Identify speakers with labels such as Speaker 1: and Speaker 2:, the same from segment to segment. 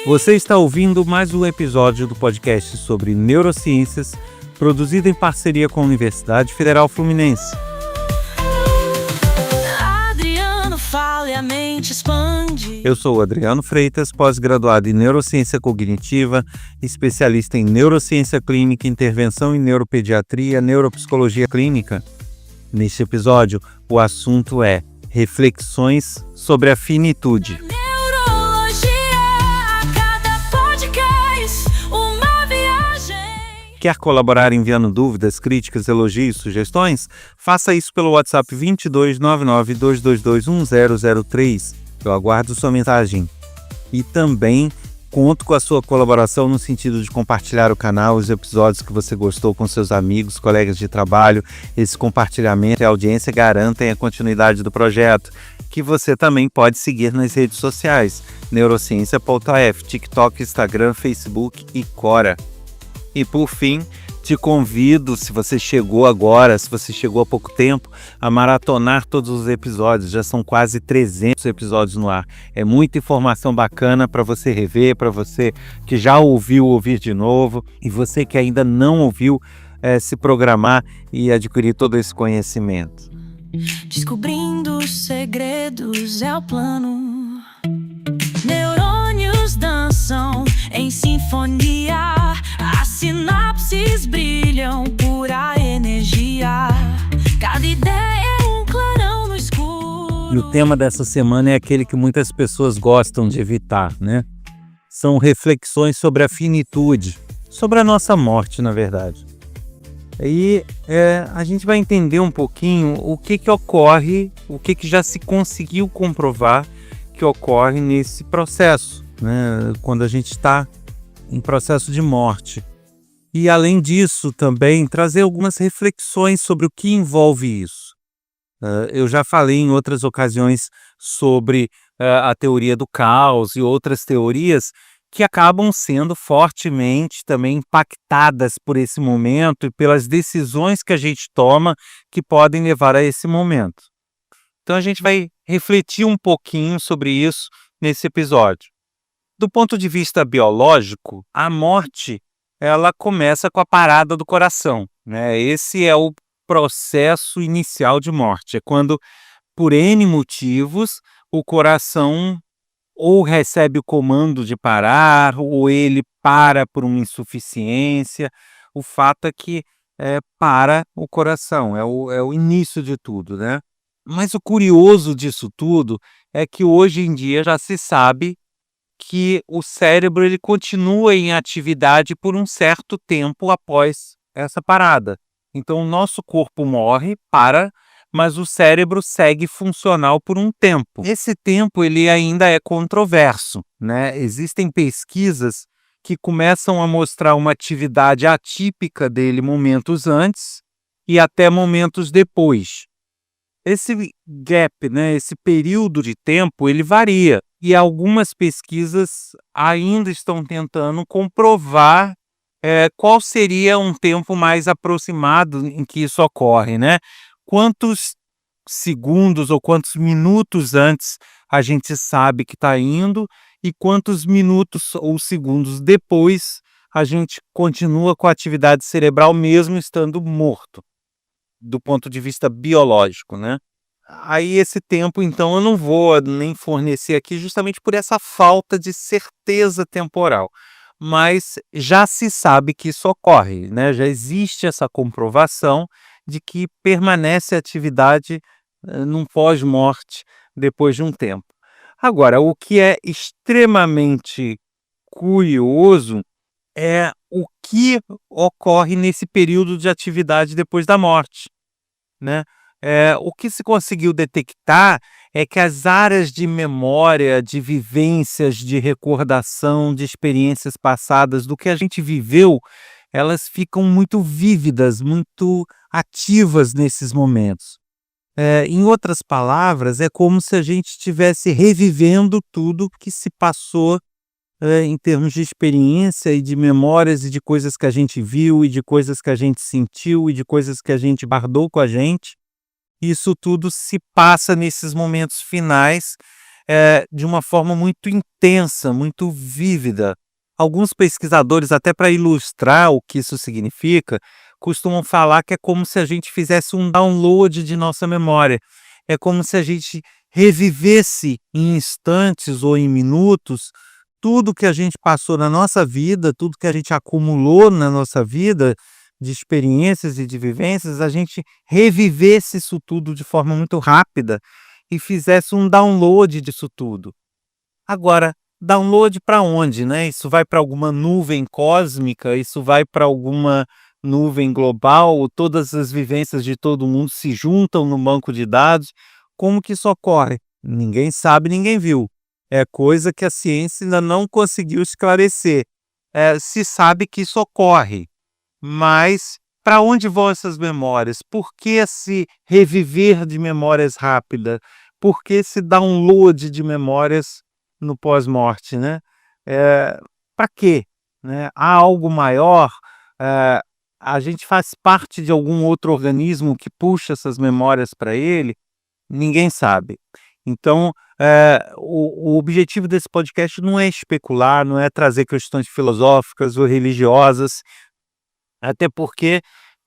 Speaker 1: Você está ouvindo mais um episódio do podcast sobre neurociências, produzido em parceria com a Universidade Federal Fluminense.
Speaker 2: Adriano fala e a mente expande.
Speaker 1: Eu sou o Adriano Freitas, pós-graduado em Neurociência Cognitiva, especialista em Neurociência Clínica, Intervenção em Neuropediatria, Neuropsicologia Clínica. Neste episódio, o assunto é reflexões sobre a finitude. Quer colaborar enviando dúvidas, críticas, elogios, sugestões? Faça isso pelo WhatsApp 2299-222-1003. Eu aguardo sua mensagem. E também conto com a sua colaboração no sentido de compartilhar o canal, os episódios que você gostou com seus amigos, colegas de trabalho. Esse compartilhamento e audiência garantem a continuidade do projeto, que você também pode seguir nas redes sociais, neurociência.af, TikTok, Instagram, Facebook e Quora. E por fim, te convido, se você chegou agora, se você chegou há pouco tempo, a maratonar todos os episódios. Já são quase 300 episódios no ar. É muita informação bacana para você rever, para você que já ouviu ouvir de novo e você que ainda não ouviu se programar e adquirir todo esse conhecimento.
Speaker 2: Descobrindo os segredos é o plano. Neurônios dançam em sinfonia. As sinapses brilham, pura energia. Cada ideia é um clarão no escuro.
Speaker 1: E o tema dessa semana é aquele que muitas pessoas gostam de evitar, né? São reflexões sobre a finitude, sobre a nossa morte, na verdade. Aí a gente vai entender um pouquinho o que ocorre, o que já se conseguiu comprovar que ocorre nesse processo, né? Quando a gente está em processo de morte. E além disso também trazer algumas reflexões sobre o que envolve isso. Eu já falei em outras ocasiões sobre a teoria do caos e outras teorias que acabam sendo fortemente também impactadas por esse momento e pelas decisões que a gente toma que podem levar a esse momento. Então a gente vai refletir um pouquinho sobre isso nesse episódio. Do ponto de vista biológico, a morte ela começa com a parada do coração, né? Esse é o processo inicial de morte. É quando, por N motivos, o coração ou recebe o comando de parar, ou ele para por uma insuficiência. O fato é que para o coração, é o início de tudo, né? Mas o curioso disso tudo é que hoje em dia já se sabe que o cérebro ele continua em atividade por um certo tempo após essa parada. Então o nosso corpo morre, para, mas o cérebro segue funcional por um tempo. Esse tempo ele ainda é controverso, né? Existem pesquisas que começam a mostrar uma atividade atípica dele momentos antes e até momentos depois. Esse gap, né, esse período de tempo, ele varia. E algumas pesquisas ainda estão tentando comprovar qual seria um tempo mais aproximado em que isso ocorre, né? Quantos segundos ou quantos minutos antes a gente sabe que está indo e quantos minutos ou segundos depois a gente continua com a atividade cerebral mesmo estando morto, do ponto de vista biológico, né? Aí esse tempo, então, eu não vou nem fornecer aqui justamente por essa falta de certeza temporal. Mas já se sabe que isso ocorre, né? Já existe essa comprovação de que permanece a atividade num pós-morte depois de um tempo. Agora, o que é extremamente curioso é o que ocorre nesse período de atividade depois da morte, né? O que se conseguiu detectar é que as áreas de memória, de vivências, de recordação, de experiências passadas, do que a gente viveu, elas ficam muito vívidas, muito ativas nesses momentos. Em outras palavras, é como se a gente estivesse revivendo tudo que se passou em termos de experiência e de memórias e de coisas que a gente viu e de coisas que a gente sentiu e de coisas que a gente guardou com a gente. Isso tudo se passa nesses momentos finais de uma forma muito intensa, muito vívida. Alguns pesquisadores, até para ilustrar o que isso significa, costumam falar que é como se a gente fizesse um download de nossa memória. É como se a gente revivesse em instantes ou em minutos tudo que a gente passou na nossa vida, tudo que a gente acumulou na nossa vida, de experiências e de vivências, a gente revivesse isso tudo de forma muito rápida e fizesse um download disso tudo. Agora, download para onde, né? Isso vai para alguma nuvem cósmica? Isso vai para alguma nuvem global? Ou todas as vivências de todo mundo se juntam no banco de dados? Como que isso ocorre? Ninguém sabe, ninguém viu. É coisa que a ciência ainda não conseguiu esclarecer. Se sabe que isso ocorre, mas para onde vão essas memórias? Por que esse reviver de memórias rápida? Por que esse download de memórias no pós-morte, né? Para quê, né? Há algo maior? Eh, a gente faz parte de algum outro organismo que puxa essas memórias para ele? Ninguém sabe. Então, o objetivo desse podcast não é especular, não é trazer questões filosóficas ou religiosas, até porque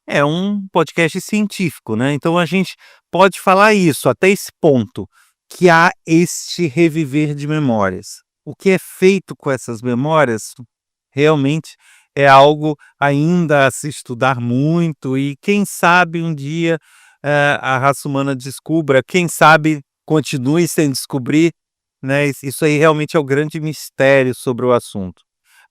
Speaker 1: é um podcast científico, né? Então a gente pode falar isso, até esse ponto, que há este reviver de memórias. O que é feito com essas memórias realmente é algo ainda a se estudar muito e quem sabe um dia a raça humana descubra, quem sabe continue sem descobrir, né? Isso aí realmente é o grande mistério sobre o assunto.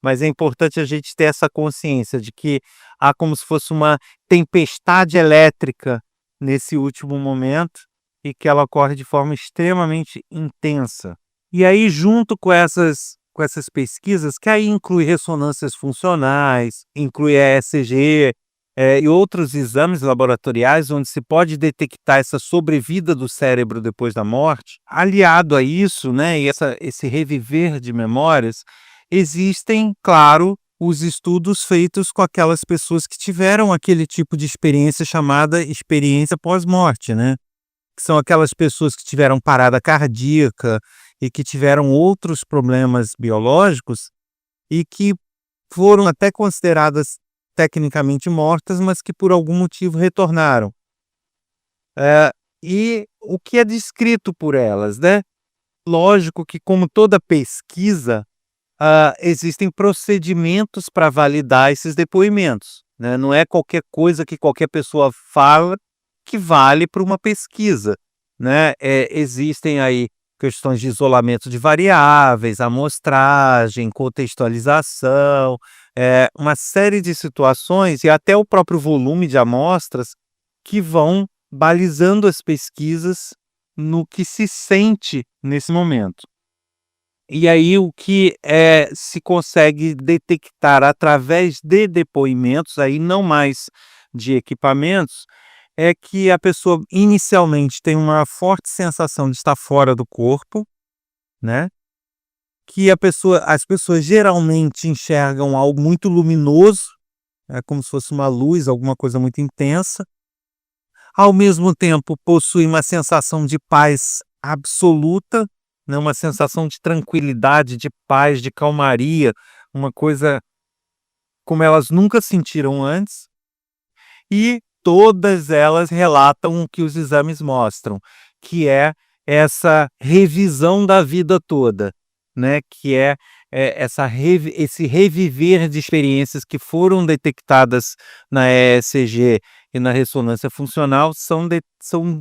Speaker 1: Mas é importante a gente ter essa consciência de que há como se fosse uma tempestade elétrica nesse último momento e que ela ocorre de forma extremamente intensa. E aí, junto com essas pesquisas, que aí inclui ressonâncias funcionais, inclui ECG, e outros exames laboratoriais onde se pode detectar essa sobrevida do cérebro depois da morte, aliado a isso, né, e esse reviver de memórias, existem, claro, os estudos feitos com aquelas pessoas que tiveram aquele tipo de experiência chamada experiência pós-morte, né? Que são aquelas pessoas que tiveram parada cardíaca e que tiveram outros problemas biológicos e que foram até consideradas tecnicamente mortas, mas que por algum motivo retornaram. E o que é descrito por elas, né? Lógico que, como toda pesquisa, existem procedimentos para validar esses depoimentos, né? Não é qualquer coisa que qualquer pessoa fala que vale para uma pesquisa, né? Existem aí questões de isolamento de variáveis, amostragem, contextualização, uma série de situações e até o próprio volume de amostras que vão balizando as pesquisas no que se sente nesse momento. E aí o que se consegue detectar através de depoimentos, aí não mais de equipamentos, é que a pessoa inicialmente tem uma forte sensação de estar fora do corpo, né? Que as pessoas geralmente enxergam algo muito luminoso, é como se fosse uma luz, alguma coisa muito intensa. Ao mesmo tempo, possui uma sensação de paz absoluta, né, uma sensação de tranquilidade, de paz, de calmaria, uma coisa como elas nunca sentiram antes, e todas elas relatam o que os exames mostram, que é essa revisão da vida toda, né, que esse reviver de experiências que foram detectadas na ECG e na ressonância funcional são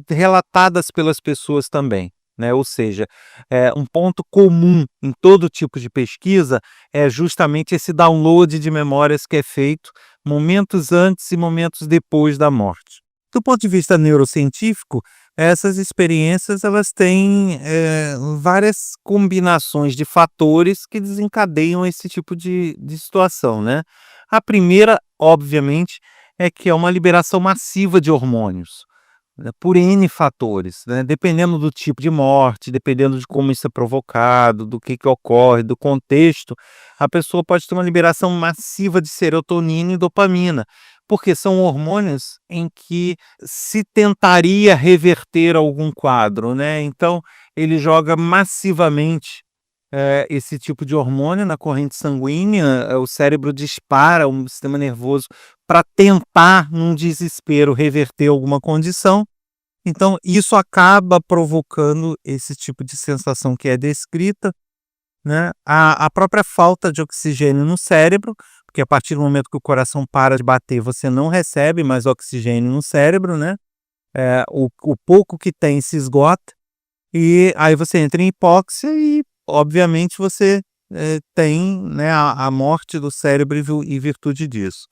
Speaker 1: relatadas pelas pessoas também, né? Ou seja, um ponto comum em todo tipo de pesquisa é justamente esse download de memórias que é feito momentos antes e momentos depois da morte. Do ponto de vista neurocientífico, essas experiências elas têm várias combinações de fatores que desencadeiam esse tipo de situação, né? A primeira, obviamente, é que é uma liberação massiva de hormônios, né, por N fatores, né? Dependendo do tipo de morte, dependendo de como isso é provocado, do que ocorre, do contexto, a pessoa pode ter uma liberação massiva de serotonina e dopamina, porque são hormônios em que se tentaria reverter algum quadro, né? Então, ele joga massivamente esse tipo de hormônio na corrente sanguínea, o cérebro dispara o sistema nervoso para tentar, num desespero, reverter alguma condição. Então, isso acaba provocando esse tipo de sensação que é descrita, né? A própria falta de oxigênio no cérebro, porque a partir do momento que o coração para de bater, você não recebe mais oxigênio no cérebro, né? O pouco que tem se esgota, e aí você entra em hipóxia e, obviamente, você tem, né, a morte do cérebro em virtude disso.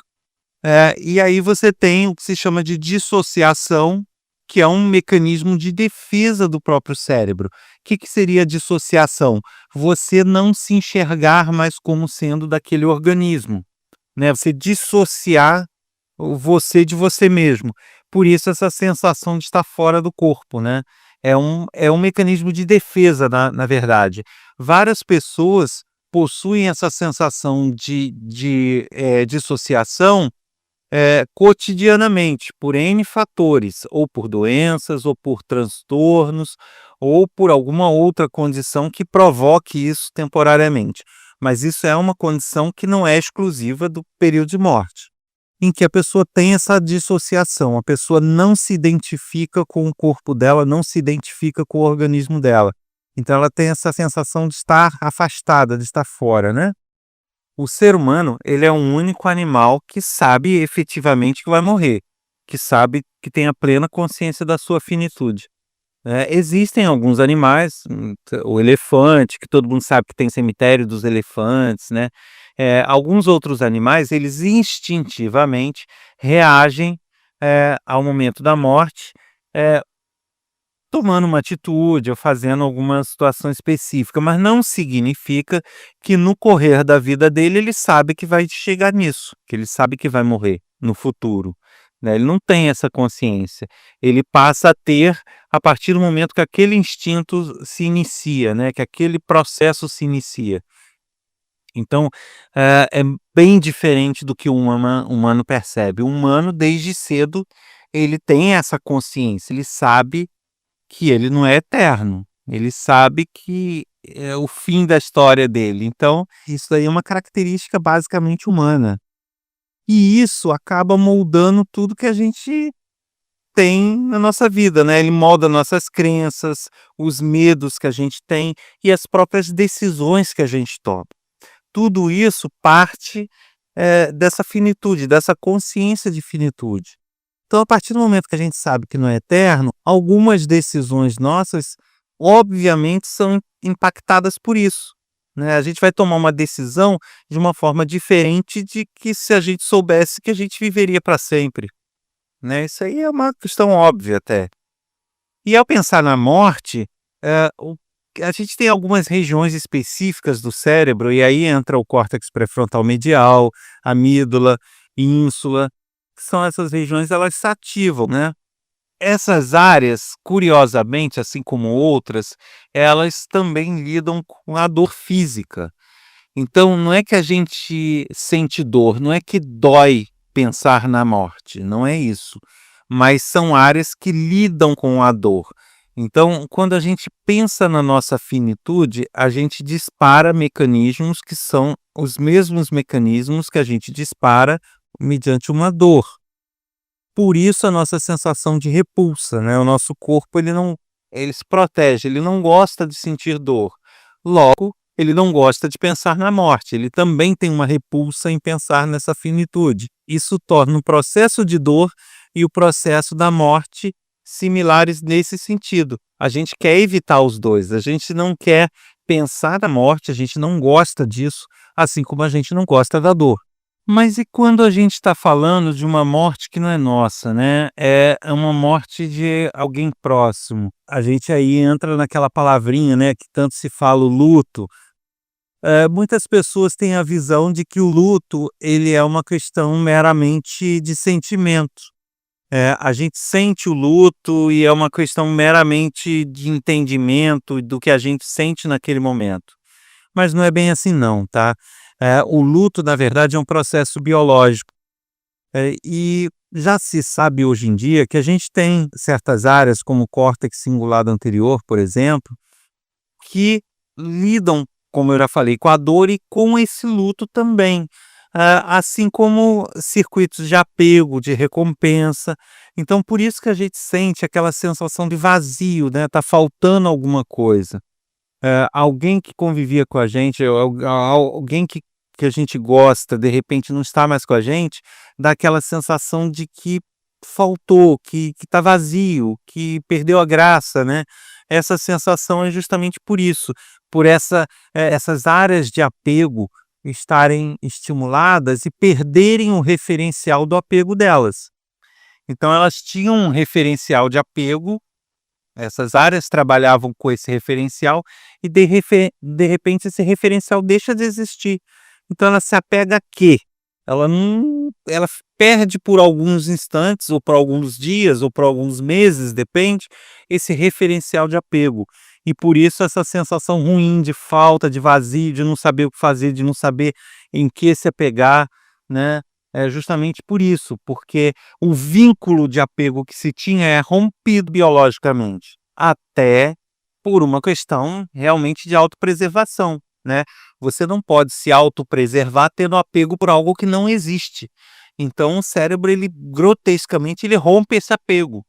Speaker 1: E aí você tem o que se chama de dissociação, que é um mecanismo de defesa do próprio cérebro. O que seria a dissociação? Você não se enxergar mais como sendo daquele organismo, né? Você dissociar você de você mesmo. Por isso essa sensação de estar fora do corpo, né? É um mecanismo de defesa, na verdade. Várias pessoas possuem essa sensação de dissociação cotidianamente, por N fatores, ou por doenças, ou por transtornos, ou por alguma outra condição que provoque isso temporariamente. Mas isso é uma condição que não é exclusiva do período de morte, em que a pessoa tem essa dissociação, a pessoa não se identifica com o corpo dela, não se identifica com o organismo dela. Então ela tem essa sensação de estar afastada, de estar fora, né? O ser humano, ele é o único animal que sabe efetivamente que vai morrer, que sabe, que tem a plena consciência da sua finitude. Existem alguns animais, o elefante, que todo mundo sabe que tem cemitério dos elefantes, né? Alguns outros animais, eles instintivamente reagem ao momento da morte, eh, tomando uma atitude ou fazendo alguma situação específica, mas não significa que no correr da vida dele ele sabe que vai chegar nisso, que ele sabe que vai morrer no futuro, né? Ele não tem essa consciência. Ele passa a ter a partir do momento que aquele instinto se inicia, né? Que aquele processo se inicia. Então, é bem diferente do que um humano percebe. O humano, desde cedo, ele tem essa consciência, ele sabe que ele não é eterno, ele sabe que é o fim da história dele. Então, isso aí é uma característica basicamente humana. E isso acaba moldando tudo que a gente tem na nossa vida, né? Ele molda nossas crenças, os medos que a gente tem e as próprias decisões que a gente toma. Tudo isso parte dessa finitude, dessa consciência de finitude. Então, a partir do momento que a gente sabe que não é eterno, algumas decisões nossas, obviamente, são impactadas por isso, né? A gente vai tomar uma decisão de uma forma diferente de que se a gente soubesse que a gente viveria para sempre, né? Isso aí é uma questão óbvia até. E ao pensar na morte, a gente tem algumas regiões específicas do cérebro, e aí entra o córtex pré-frontal medial, amígdala, ínsula, que são essas regiões, elas se ativam, né? Essas áreas, curiosamente, assim como outras, elas também lidam com a dor física. Então, não é que a gente sente dor, não é que dói pensar na morte, não é isso. Mas são áreas que lidam com a dor. Então, quando a gente pensa na nossa finitude, a gente dispara mecanismos que são os mesmos mecanismos que a gente dispara mediante uma dor. Por isso a nossa sensação de repulsa, né? O nosso corpo, ele se protege, ele não gosta de sentir dor. Logo, ele não gosta de pensar na morte, ele também tem uma repulsa em pensar nessa finitude. Isso torna o processo de dor e o processo da morte similares nesse sentido. A gente quer evitar os dois, a gente não quer pensar na morte, a gente não gosta disso, assim como a gente não gosta da dor. Mas e quando a gente está falando de uma morte que não é nossa, né? É uma morte de alguém próximo. A gente aí entra naquela palavrinha, né, que tanto se fala, o luto. Muitas pessoas têm a visão de que o luto, ele é uma questão meramente de sentimento. A gente sente o luto e é uma questão meramente de entendimento do que a gente sente naquele momento. Mas não é bem assim não, tá? O luto, na verdade, é um processo biológico. E já se sabe hoje em dia que a gente tem certas áreas, como o córtex cingulado anterior, por exemplo, que lidam, como eu já falei, com a dor e com esse luto também. Assim como circuitos de apego, de recompensa. Então, por isso que a gente sente aquela sensação de vazio, né? Tá faltando alguma coisa. Alguém que convivia com a gente, alguém que a gente gosta, de repente não está mais com a gente, dá aquela sensação de que faltou, que tá vazio, que perdeu a graça, né. Essa sensação é justamente por isso, por essas áreas de apego estarem estimuladas e perderem o referencial do apego delas. Então elas tinham um referencial de apego, essas áreas trabalhavam com esse referencial e de repente esse referencial deixa de existir. Então ela se apega a quê? Ela não ela perde por alguns instantes ou por alguns dias ou por alguns meses, depende, esse referencial de apego. E por isso essa sensação ruim de falta, de vazio, de não saber o que fazer, de não saber em que se apegar, né, é justamente por isso, porque o vínculo de apego que se tinha é rompido biologicamente, até por uma questão realmente de autopreservação, né. Você não pode se autopreservar tendo apego por algo que não existe. Então o cérebro ele grotescamente ele rompe esse apego.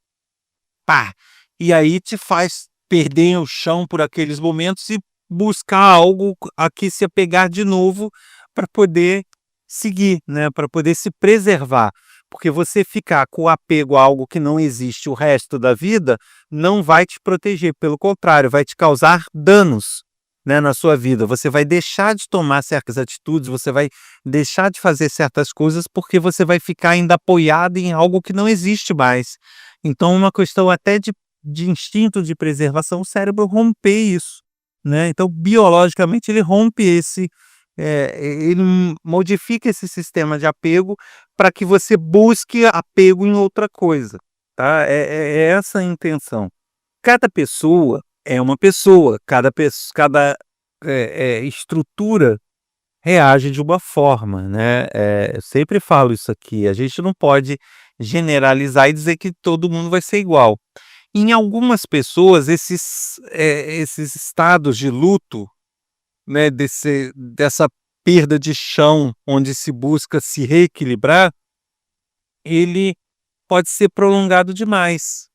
Speaker 1: Pá! E aí te faz perder o chão por aqueles momentos e buscar algo a que se apegar de novo para poder seguir, né, para poder se preservar. Porque você ficar com apego a algo que não existe o resto da vida, não vai te proteger, pelo contrário, vai te causar danos, né, na sua vida. Você vai deixar de tomar certas atitudes, você vai deixar de fazer certas coisas, porque você vai ficar ainda apoiado em algo que não existe mais. Então é uma questão até de instinto de preservação, o cérebro romper isso, né. Então biologicamente ele rompe ele modifica esse sistema de apego para que você busque apego em outra coisa, tá. É essa a intenção. Cada pessoa é uma pessoa, cada estrutura reage de uma forma, né. Eu sempre falo isso aqui, a gente não pode generalizar e dizer que todo mundo vai ser igual. Em algumas pessoas esses estados de luto, né, dessa perda de chão, onde se busca se reequilibrar, ele pode ser prolongado demais,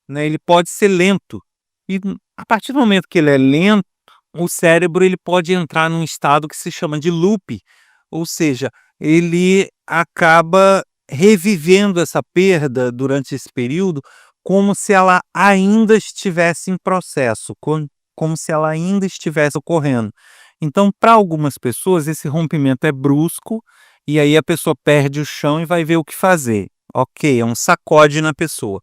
Speaker 1: né, ele pode ser lento. E a partir do momento que ele é lento, o cérebro ele pode entrar num estado que se chama de loop, ou seja, ele acaba revivendo essa perda durante esse período, como se ela ainda estivesse em processo, como se ela ainda estivesse ocorrendo. Então, para algumas pessoas, esse rompimento é brusco, e aí a pessoa perde o chão e vai ver o que fazer. Ok, é um sacode na pessoa.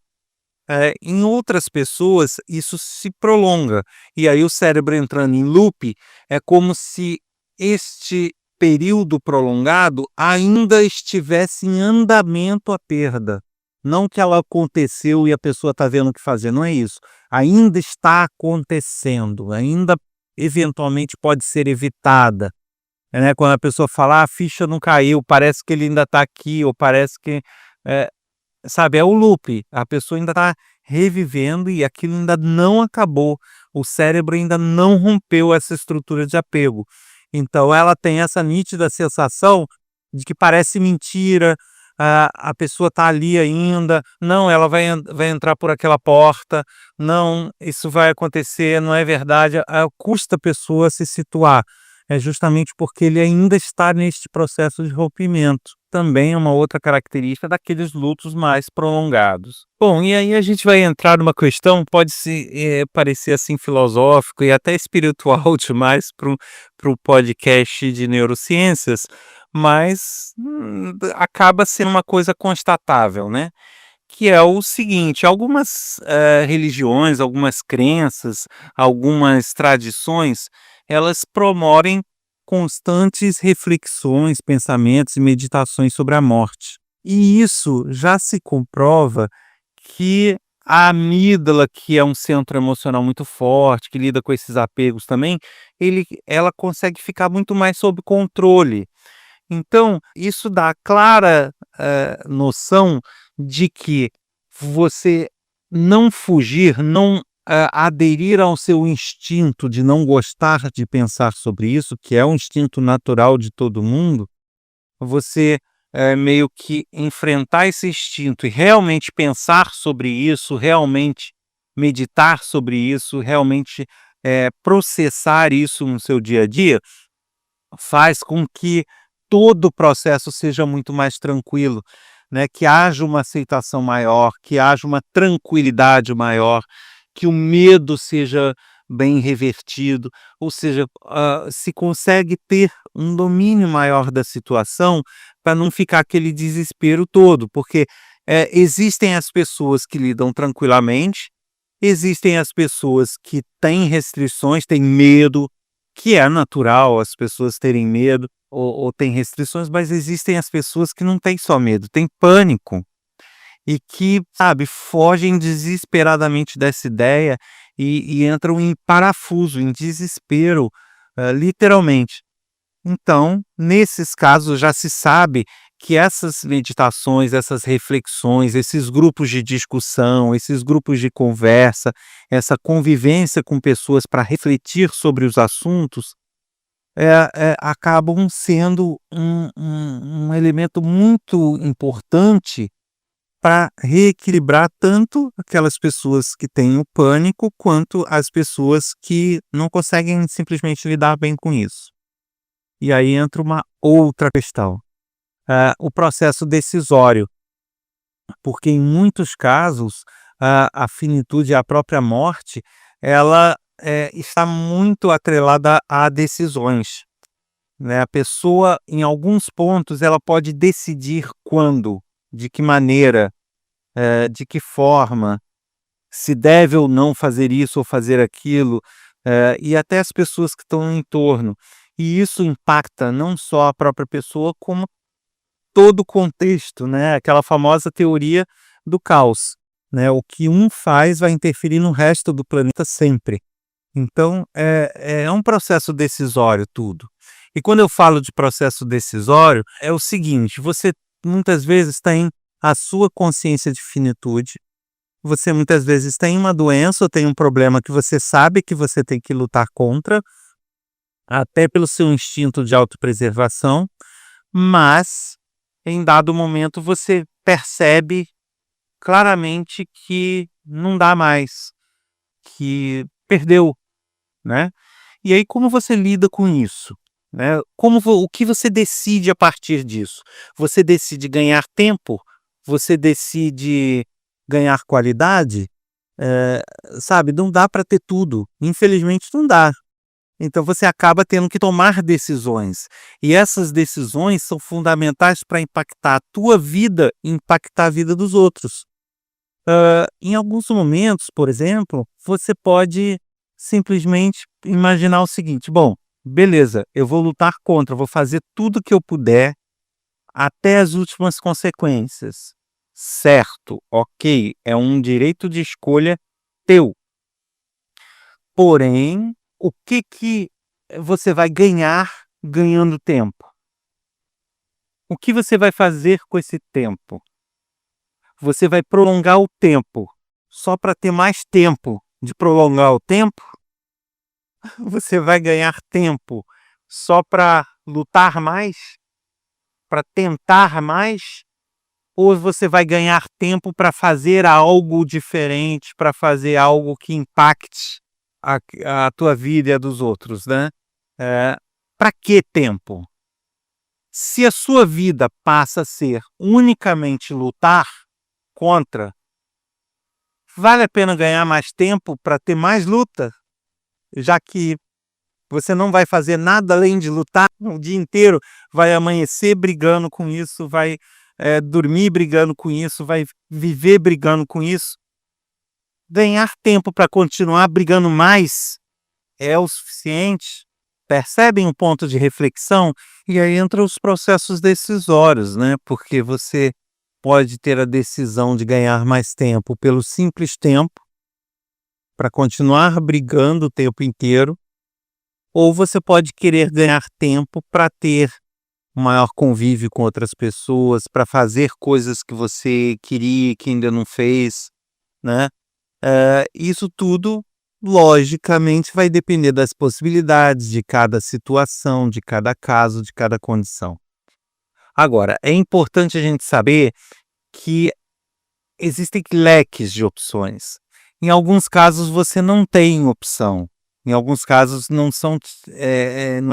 Speaker 1: Em outras pessoas, isso se prolonga, e aí o cérebro entrando em loop, é como se este período prolongado ainda estivesse em andamento a perda. Não que ela aconteceu e a pessoa está vendo o que fazer, não é isso. Ainda está acontecendo, ainda eventualmente pode ser evitada, né? Quando a pessoa fala: "Ah, a ficha não caiu, parece que ele ainda está aqui", ou parece que, eh sabe, é o loop, a pessoa ainda está revivendo e aquilo ainda não acabou, o cérebro ainda não rompeu essa estrutura de apego. Então ela tem essa nítida sensação de que parece mentira, a pessoa está ali ainda, não, ela vai entrar por aquela porta, não, isso vai acontecer, não é verdade, custa a pessoa se situar. É justamente porque ele ainda está neste processo de rompimento. Também é uma outra característica daqueles lutos mais prolongados. Bom, e aí a gente vai entrar numa questão, pode parecer assim filosófico e até espiritual demais para o podcast de neurociências, mas acaba sendo uma coisa constatável, né? Que é o seguinte, algumas religiões, algumas crenças, algumas tradições, elas promovem constantes reflexões, pensamentos e meditações sobre a morte. E isso já se comprova que a amígdala, que é um centro emocional muito forte, que lida com esses apegos também, ela consegue ficar muito mais sob controle. Então, isso dá clara noção de que você não fugir, não aderir ao seu instinto de não gostar de pensar sobre isso, que é um instinto natural de todo mundo, você meio que enfrentar esse instinto e realmente pensar sobre isso, realmente meditar sobre isso, realmente processar isso no seu dia a dia, faz com que todo o processo seja muito mais tranquilo, né, que haja uma aceitação maior, que haja uma tranquilidade maior, que o medo seja bem revertido, ou seja, se consegue ter um domínio maior da situação para não ficar aquele desespero todo, porque existem as pessoas que lidam tranquilamente, existem as pessoas que têm restrições, têm medo, que é natural as pessoas terem medo ou têm restrições, mas existem as pessoas que não têm só medo, têm pânico e que, sabe, fogem desesperadamente dessa ideia e entram em parafuso, em desespero, literalmente. Então, nesses casos já se sabe que essas meditações, essas reflexões, esses grupos de discussão, esses grupos de conversa, essa convivência com pessoas para refletir sobre os assuntos, acabam sendo um elemento muito importante para reequilibrar tanto aquelas pessoas que têm o pânico, quanto as pessoas que não conseguem simplesmente lidar bem com isso. E aí entra uma outra questão, o processo decisório, porque em muitos casos a finitude, a própria morte, ela está muito atrelada a decisões, né? A pessoa, em alguns pontos, ela pode decidir quando, de que maneira, de que forma, se deve ou não fazer isso ou fazer aquilo, e até as pessoas que estão no entorno. E isso impacta não só a própria pessoa, como todo o contexto, né? Aquela famosa teoria do caos, né? O que um faz vai interferir no resto do planeta sempre. Então, é um processo decisório tudo. E quando eu falo de processo decisório, é o seguinte: você muitas vezes tem a sua consciência de finitude, você muitas vezes tem uma doença ou tem um problema que você sabe que você tem que lutar contra, até pelo seu instinto de autopreservação, mas em dado momento você percebe claramente que não dá mais, que perdeu, né? E aí como você lida com isso, né? O que você decide a partir disso? Você decide ganhar tempo? Você decide ganhar qualidade? Sabe, não dá para ter tudo, infelizmente não dá. Então você acaba tendo que tomar decisões. E essas decisões são fundamentais para impactar a tua vida e impactar a vida dos outros. Em alguns momentos, por exemplo, você pode simplesmente imaginar o seguinte: bom, beleza, eu vou lutar contra, vou fazer tudo que eu puder até as últimas consequências. Certo, ok, é um direito de escolha teu. Porém, o que que você vai ganhar ganhando tempo? O que você vai fazer com esse tempo? Você vai prolongar o tempo só para ter mais tempo de prolongar o tempo? Você vai ganhar tempo só para lutar mais? Para tentar mais? Ou você vai ganhar tempo para fazer algo diferente, para fazer algo que impacte a tua vida e a dos outros, né? Para que tempo? Se a sua vida passa a ser unicamente lutar contra, vale a pena ganhar mais tempo para ter mais luta, já que você não vai fazer nada além de lutar o dia inteiro, vai amanhecer brigando com isso, vai dormir brigando com isso, vai viver brigando com isso. Ganhar tempo para continuar brigando mais é o suficiente? Percebem um ponto de reflexão? E aí entram os processos decisórios, né? Porque você pode ter a decisão de ganhar mais tempo pelo simples tempo, para continuar brigando o tempo inteiro, ou você pode querer ganhar tempo para ter um maior convívio com outras pessoas, para fazer coisas que você queria e que ainda não fez, né? Isso tudo, logicamente, vai depender das possibilidades de cada situação, de cada caso, de cada condição. Agora, é importante a gente saber que existem leques de opções. Em alguns casos você não tem opção. Em alguns casos não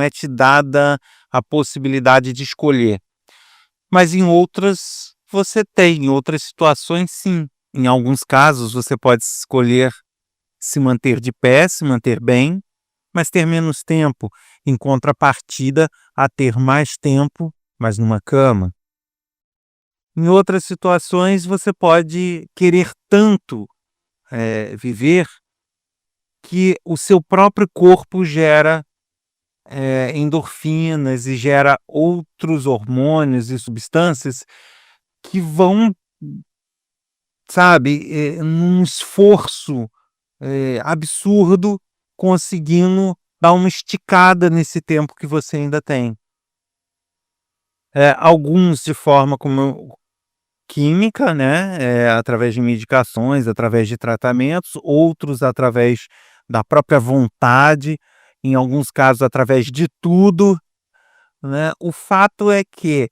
Speaker 1: é te dada a possibilidade de escolher. Mas em outras você tem, em outras situações sim. Em alguns casos você pode escolher se manter de pé, se manter bem, mas ter menos tempo, em contrapartida a ter mais tempo, mas numa cama. Em outras situações você pode querer tanto viver que o seu próprio corpo gera endorfinas e gera outros hormônios e substâncias que vão, sabe, num esforço absurdo, conseguindo dar uma esticada nesse tempo que você ainda tem. Alguns de forma como química, né, através de medicações, através de tratamentos, outros através da própria vontade, em alguns casos através de tudo, né. O fato é que,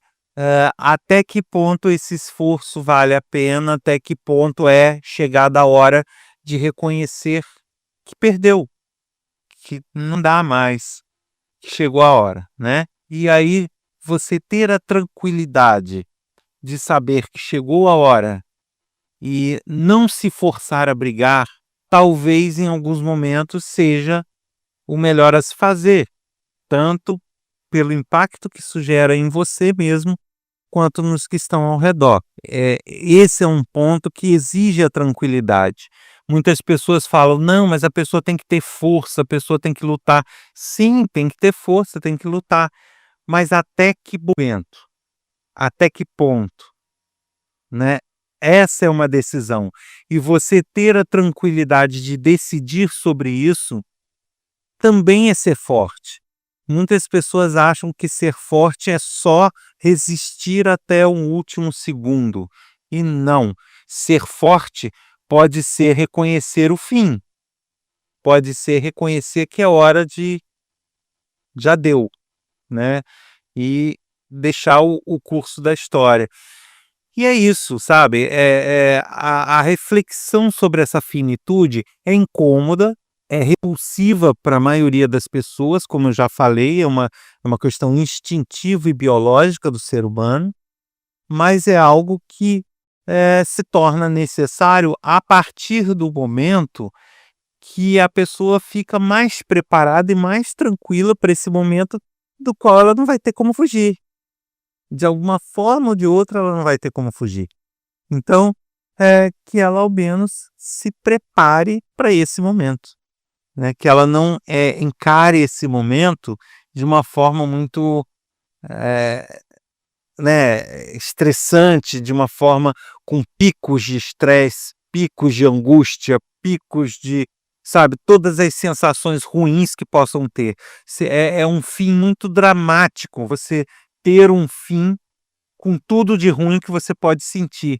Speaker 1: até que ponto esse esforço vale a pena, até que ponto é chegada a hora de reconhecer que perdeu, que não dá mais, que chegou a hora, né. E aí você ter a tranquilidade de saber que chegou a hora e não se forçar a brigar, talvez em alguns momentos seja o melhor a se fazer, tanto pelo impacto que isso gera em você mesmo, quanto nos que estão ao redor. Esse é um ponto que exige a tranquilidade. Muitas pessoas falam, não, mas a pessoa tem que ter força, a pessoa tem que lutar. Sim, tem que ter força, tem que lutar. Mas até que momento? Até que ponto? Né? Essa é uma decisão. E você ter a tranquilidade de decidir sobre isso também é ser forte. Muitas pessoas acham que ser forte é só resistir até o último segundo. E não. Ser forte pode ser reconhecer o fim. Pode ser reconhecer que é hora de já deu, né? E deixar o curso da história. E é isso, sabe? A reflexão sobre essa finitude é incômoda, é repulsiva para a maioria das pessoas, como eu já falei, é uma questão instintiva e biológica do ser humano, mas é algo que se torna necessário a partir do momento que a pessoa fica mais preparada e mais tranquila para esse momento do qual ela não vai ter como fugir. De alguma forma ou de outra, ela não vai ter como fugir. Então, que ela ao menos se prepare para esse momento, né? Que ela não encare esse momento de uma forma muito estressante, de uma forma com picos de estresse, picos de angústia, picos de, sabe, todas as sensações ruins que possam ter. É um fim muito dramático, você ter um fim com tudo de ruim que você pode sentir,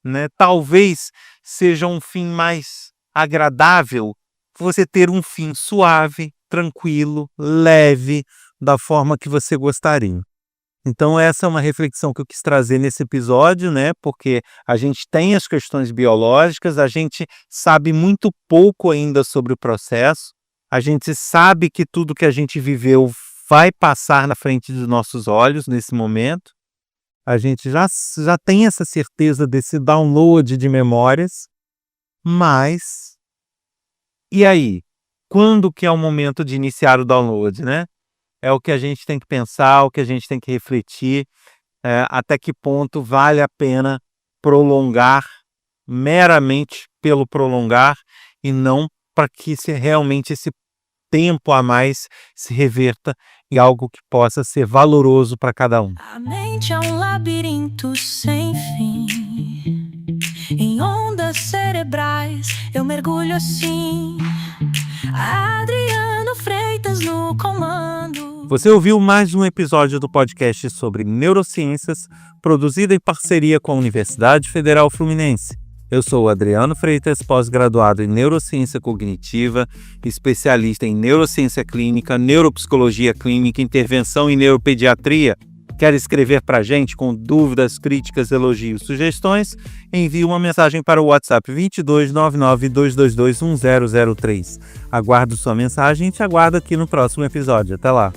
Speaker 1: né? Talvez seja um fim mais agradável você ter um fim suave, tranquilo, leve, da forma que você gostaria. Então essa é uma reflexão que eu quis trazer nesse episódio, né? Porque a gente tem as questões biológicas, a gente sabe muito pouco ainda sobre o processo, a gente sabe que tudo que a gente viveu vai passar na frente dos nossos olhos nesse momento, a gente já tem essa certeza desse download de memórias, mas e aí? Quando que é o momento de iniciar o download, né? É o que a gente tem que pensar, o que a gente tem que refletir, até que ponto vale a pena prolongar meramente pelo prolongar e não para que realmente esse tempo a mais se reverta em algo que possa ser valoroso para cada um.
Speaker 2: A mente é um labirinto sem fim. Em ondas cerebrais eu mergulho assim. Adriano Freitas no comando.
Speaker 1: Você ouviu mais um episódio do podcast sobre neurociências, produzido em parceria com a Universidade Federal Fluminense. Eu sou o Adriano Freitas, pós-graduado em Neurociência Cognitiva, especialista em Neurociência Clínica, Neuropsicologia Clínica, Intervenção em Neuropediatria. Quer escrever para a gente com dúvidas, críticas, elogios, sugestões? Envie uma mensagem para o WhatsApp 2299-222-1003. Aguardo sua mensagem e te aguardo aqui no próximo episódio. Até lá!